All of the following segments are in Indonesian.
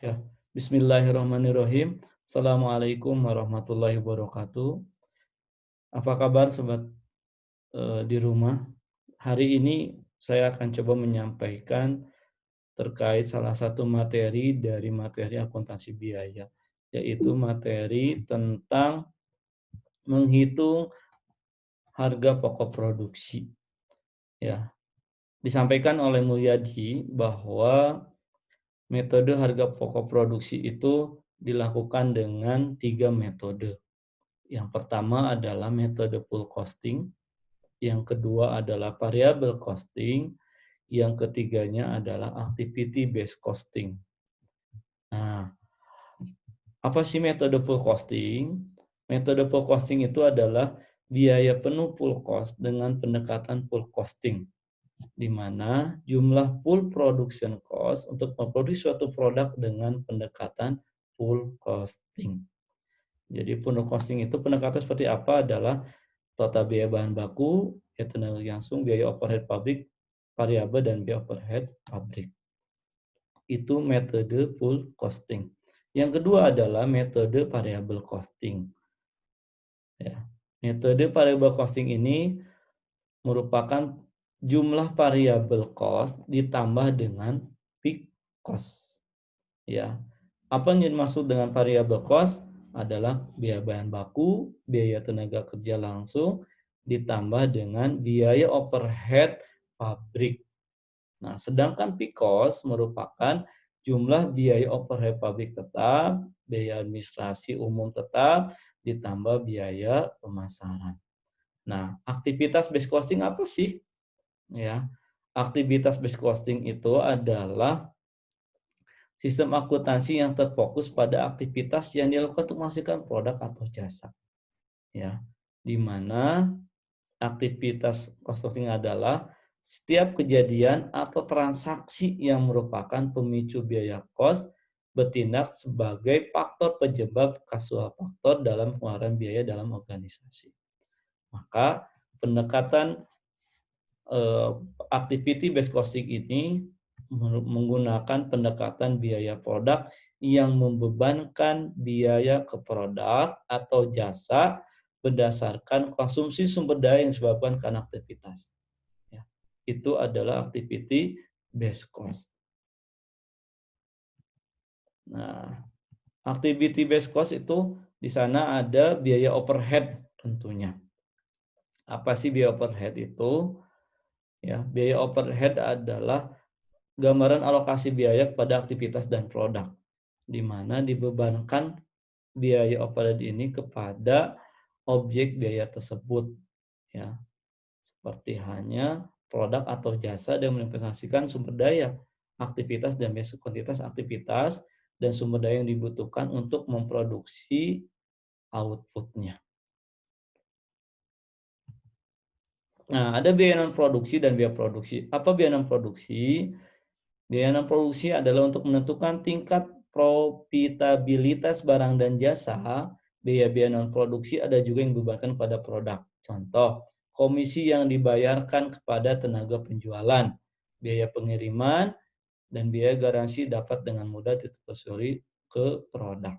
Ya, bismillahirrahmanirrahim. Assalamualaikum warahmatullahi wabarakatuh. Apa kabar sobat di rumah? Hari ini saya akan coba menyampaikan terkait salah satu materi dari materi akuntansi biaya, yaitu materi tentang menghitung harga pokok produksi. Ya, disampaikan oleh Mulyadi bahwa metode harga pokok produksi itu dilakukan dengan 3 metode. Yang pertama adalah metode full costing, yang kedua adalah variable costing, yang ketiganya adalah activity based costing. Nah, apa sih metode full costing? Metode full costing itu adalah biaya penuh full cost dengan pendekatan full costing, di mana jumlah full production cost untuk memproduksi suatu produk dengan pendekatan full costing. Jadi full costing itu pendekatan seperti apa adalah total biaya bahan baku, biaya tenaga langsung, biaya overhead pabrik, variabel, dan biaya overhead pabrik. Itu metode full costing. Yang kedua adalah metode variable costing. Ya. Metode variable costing ini merupakan jumlah variable cost ditambah dengan fixed cost. Ya. Apa yang dimaksud dengan variable cost? Adalah biaya bahan baku, biaya tenaga kerja langsung, ditambah dengan biaya overhead pabrik. Nah, sedangkan fixed cost merupakan jumlah biaya overhead pabrik tetap, biaya administrasi umum tetap, ditambah biaya pemasaran. Nah, aktivitas based costing apa sih? Ya, aktivitas based costing itu adalah sistem akuntansi yang terfokus pada aktivitas yang dilakukan untuk menghasilkan produk atau jasa. Ya, di mana aktivitas cost costing adalah setiap kejadian atau transaksi yang merupakan pemicu biaya kos bertindak sebagai faktor penyebab kasual faktor dalam pengeluaran biaya dalam organisasi. Maka pendekatan eh, activity based costing ini menggunakan pendekatan biaya produk yang membebankan biaya ke produk atau jasa berdasarkan konsumsi sumber daya yang disebabkan karena aktivitas. Ya, itu adalah activity based cost. Nah, activity based cost itu di sana ada biaya overhead tentunya. Apa sih biaya overhead itu? Ya, biaya overhead adalah gambaran alokasi biaya kepada aktivitas dan produk, di mana dibebankan biaya overhead ini kepada objek biaya tersebut, ya. Seperti hanya produk atau jasa yang menginvestasikan sumber daya, aktivitas dan biaya kuantitas aktivitas dan sumber daya yang dibutuhkan untuk memproduksi output-nya. Nah, ada biaya non produksi dan biaya produksi. Apa biaya non produksi? Biaya non produksi adalah untuk menentukan tingkat profitabilitas barang dan jasa. Biaya-biaya non produksi ada juga yang dibebankan pada produk. Contoh, komisi yang dibayarkan kepada tenaga penjualan, biaya pengiriman, dan biaya garansi dapat dengan mudah ditelusuri ke produk.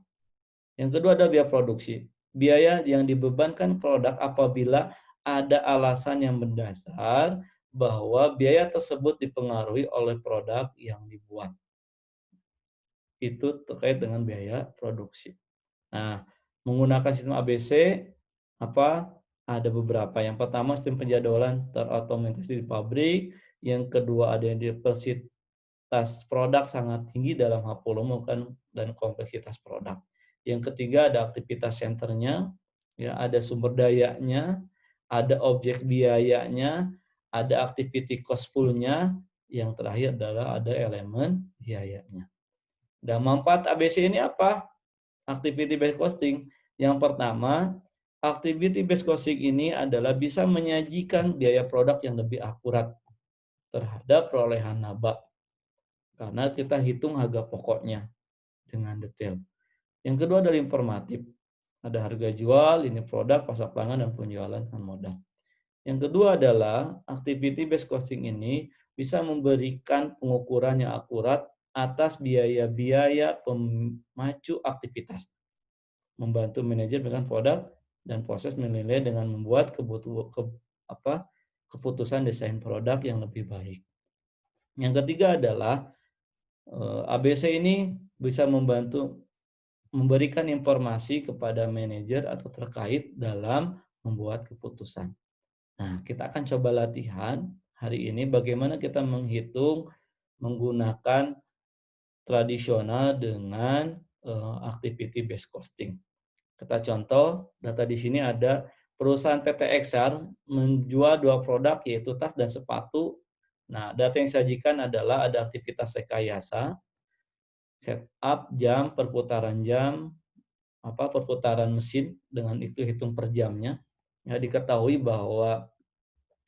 Yang kedua ada biaya produksi. Biaya yang dibebankan produk apabila ada alasan yang mendasar bahwa biaya tersebut dipengaruhi oleh produk yang dibuat. Itu terkait dengan biaya produksi. Nah, menggunakan sistem ABC apa? Ada beberapa. Yang pertama sistem penjadwalan terotomatisasi di pabrik, yang kedua ada yang diversitas produk sangat tinggi dalam hal volume dan kompleksitas produk. Yang ketiga ada aktivitas centernya, ya ada sumber dayanya, ada objek biayanya, ada activity cost pool-nya, yang terakhir adalah ada elemen biayanya. Dan manfaat ABC ini apa? Activity based costing. Yang pertama, activity based costing ini adalah bisa menyajikan biaya produk yang lebih akurat terhadap perolehan laba. Karena kita hitung harga pokoknya dengan detail. Yang kedua adalah informatif. Ada harga jual, ini produk, pasar pelanggan, dan penjualan dengan modal. Yang kedua adalah activity based costing ini bisa memberikan pengukuran yang akurat atas biaya-biaya pemacu aktivitas, membantu manajer dengan produk dan proses menilai dengan membuat keputusan desain produk yang lebih baik. Yang ketiga adalah ABC ini bisa membantu memberikan informasi kepada manajer atau terkait dalam membuat keputusan. Nah, kita akan coba latihan hari ini bagaimana kita menghitung menggunakan tradisional dengan activity based costing. Kita contoh, data di sini ada perusahaan PT XR menjual 2 produk yaitu tas dan sepatu. Nah, data yang disajikan adalah ada aktivitas rekayasa, setup jam, perputaran mesin dengan itu hitung per jamnya. Ya, diketahui bahwa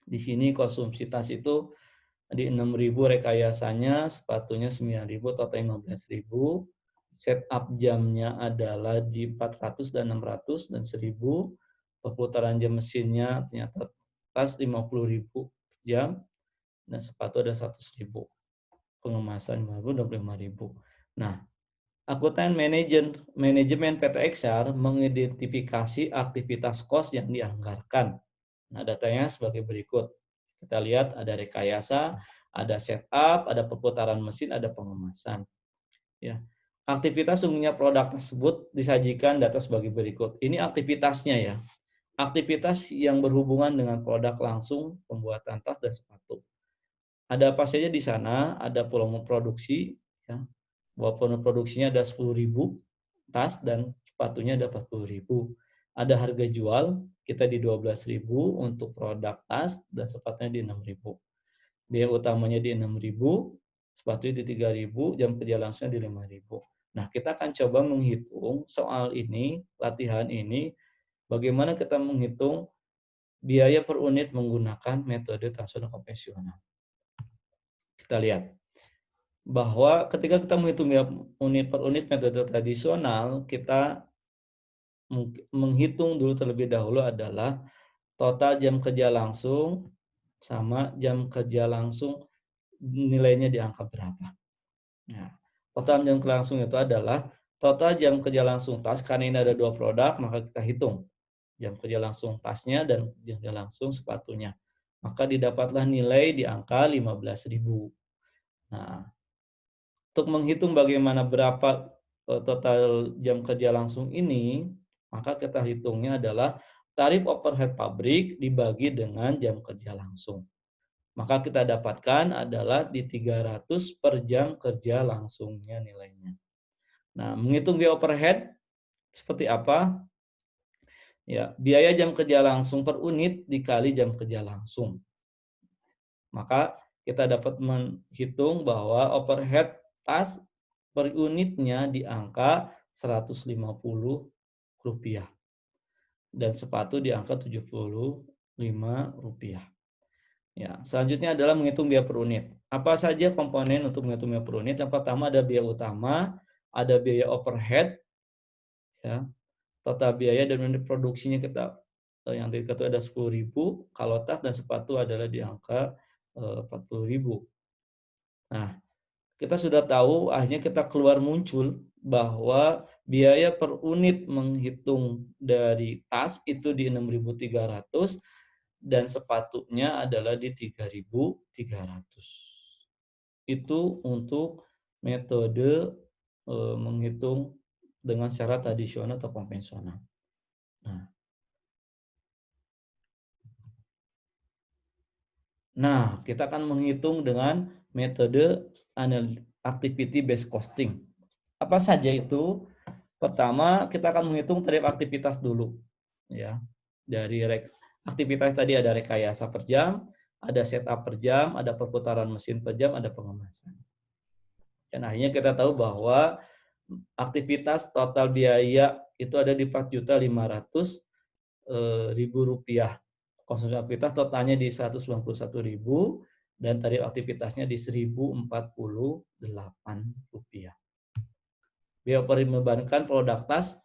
di sini konsumsi tas itu di 6.000 rekayasanya, sepatunya 9.000, total 15.000. Setup jamnya adalah di 400 dan 600 dan 1.000. Perputaran jam mesinnya ternyata tas 50.000 jam dan sepatu ada 100.000. Pengemasan 5.000, 25.000. Nah, akuntan manajemen PT XR mengidentifikasi aktivitas kos yang dianggarkan. Nah, datanya sebagai berikut. Kita lihat ada rekayasa, ada setup, ada perputaran mesin, ada pengemasan. Ya. Aktivitas sungguhnya produk tersebut disajikan data sebagai berikut. Ini aktivitasnya ya. Aktivitas yang berhubungan dengan produk langsung, pembuatan tas dan sepatu. Ada apa saja di sana? Ada volume produksi, ya. Volume produksinya ada 10.000 tas dan sepatunya ada 40.000. Ada harga jual, kita di 12.000 untuk produk tas dan sepatunya di 6.000. Biaya utamanya di 6.000, sepatunya di 3.000, jam kerja langsungnya di 5.000. Nah, kita akan coba menghitung soal ini, latihan ini, bagaimana kita menghitung biaya per unit menggunakan metode transaksional konvensional. Kita lihat bahwa ketika kita menghitung unit per unit metode tradisional, kita menghitung dulu terlebih dahulu adalah total jam kerja langsung sama jam kerja langsung nilainya di angka berapa. Nah, total jam kerja langsung itu adalah total jam kerja langsung tas, karena ini ada 2 produk, maka kita hitung jam kerja langsung tasnya dan jam kerja langsung sepatunya. Maka didapatlah nilai di angka 15.000. Nah, untuk menghitung bagaimana berapa total jam kerja langsung ini, maka kita hitungnya adalah tarif overhead pabrik dibagi dengan jam kerja langsung. Maka kita dapatkan adalah di 300 per jam kerja langsungnya nilainya. Nah, menghitung biaya overhead seperti apa? Ya, biaya jam kerja langsung per unit dikali jam kerja langsung. Maka kita dapat menghitung bahwa overhead tas per unitnya di angka Rp150 dan sepatu di angka Rp75. Ya, selanjutnya adalah menghitung biaya per unit. Apa saja komponen untuk menghitung biaya per unit? Yang pertama ada biaya utama, ada biaya overhead, ya, total biaya dan unit produksinya kita yang tadi itu ada 10.000, kalau tas dan sepatu adalah di angka 40.000. Nah, kita sudah tahu, akhirnya kita keluar muncul bahwa biaya per unit menghitung dari tas itu di 6.300 dan sepatunya adalah di 3.300. Itu untuk metode menghitung dengan secara tradisional atau konvensional. Nah, kita akan menghitung dengan metode activity based costing. Apa saja itu? Pertama, kita akan menghitung tarif aktivitas dulu. Ya. Dari aktivitas tadi ada rekayasa per jam, ada setup per jam, ada perputaran mesin per jam, ada pengemasan. Dan akhirnya kita tahu bahwa aktivitas total biaya itu ada di Rp4.500.000. Konsumsi aktivitas totalnya di 191.000 dan tarif aktivitasnya di Rp1.048. Biaya membebankan produk tas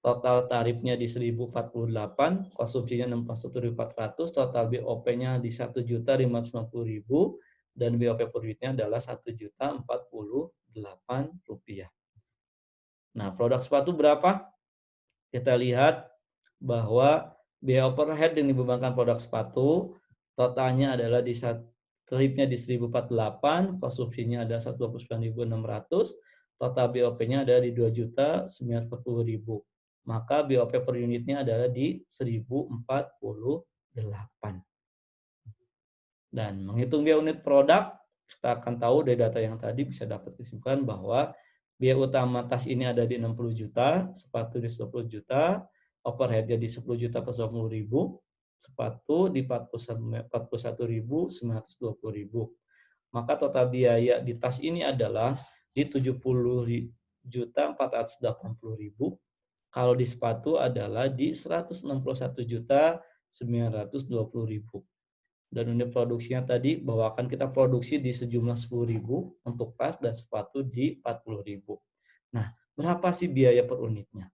total tarifnya di 1.048, konsumsinya 61.400, total BOP-nya di 1.550.000 dan BOP per unitnya adalah 1.048. Rp1.078. Nah, produk sepatu berapa? Kita lihat bahwa biaya overhead yang dibebankan produk sepatu totalnya adalah stripnya di 1.048, konsumsinya ada 129.600, total BOP-nya ada di 2.940.000. Maka BOP per unitnya adalah di 1.048. Dan menghitung biaya unit produk, kita akan tahu dari data yang tadi bisa dapat kesimpulan bahwa biaya utama tas ini ada di 60 juta, sepatu di 10 juta, overhead di 10 juta per 20.000, sepatu di 41.920.000. Maka total biaya di tas ini adalah di 70.480.000. Kalau di sepatu adalah di 161.920.000. Dan unit produksinya tadi bahwa akan kita produksi di sejumlah 10.000 untuk tas dan sepatu di 40.000. Nah, berapa sih biaya per unitnya?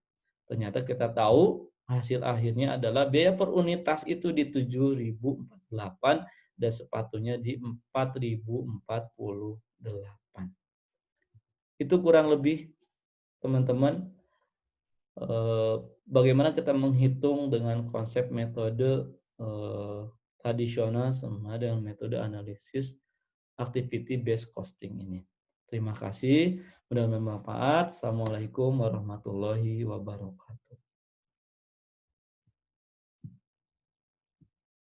Ternyata kita tahu hasil akhirnya adalah biaya per unit tas itu di 7.048 dan sepatunya di 4.048. Itu kurang lebih teman-teman bagaimana kita menghitung dengan konsep metode tradisional sama dengan metode analisis activity based costing ini. Terima kasih, mudah bermanfaat. Assalamualaikum warahmatullahi wabarakatuh.